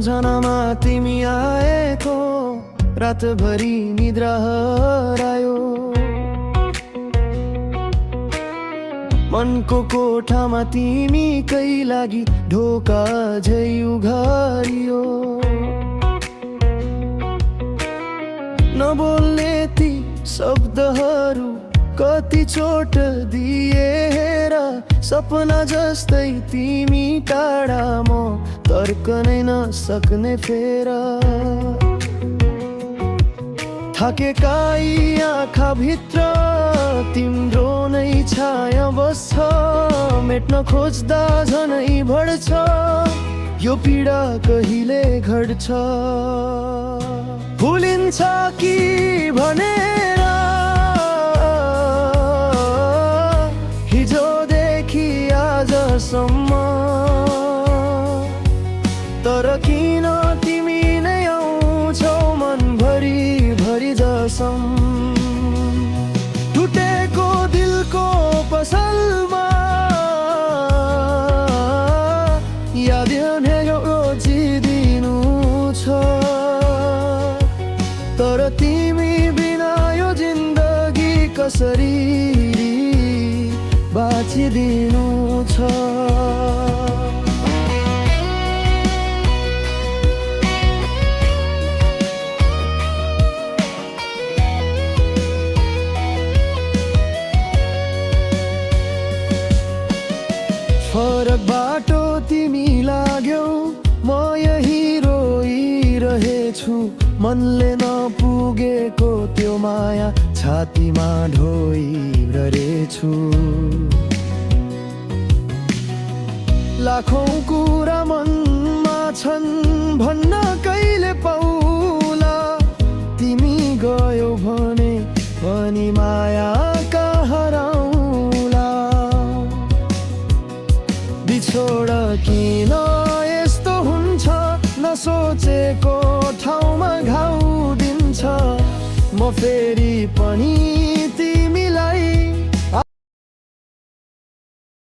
सम्झनामा तिमी आएको रातभरि निद्रा हरायो। मनको कोठामा तिमीकै लागि ढोका झै उघारियो। नबोल्ने ती शब्दहरू कति चोट दिए हेर। सपना जस्तै तिमी टाढा, म तर्कनै नसक्ने फेर। थाकेका यी आँखाभित्र तिम्रो नै छाया बस्छ। मेट्न खोज्दा झनै बढ्छ, यो पीडा कहिले घट्छ। भुलिन्छ कि भनेर हिजोदेखि आजसम्म, तर किन तिमी नै आउँछौ मनभरि भरि जसम। टुटेको दिलको पसलमा याद रोजिदिनु छ, तर तिमी बिना यो जिन्दगी कसरी बाँचिदिनु छ। फरक बाटो तिमी लाग्यौ, म यही रोइरहेछु। मनले नपुगेको त्यो माया छातीमा ढोइरहेछु। लाखौं कुरा मनमा छन् भन्न कहिले पाउला। तिमी गयौ भने पनि माया हराउला। बिछोड किन यस्तो हुन्छ, नसोचेको ठाउँमा घाउ दिन्छ। म फेरि पनि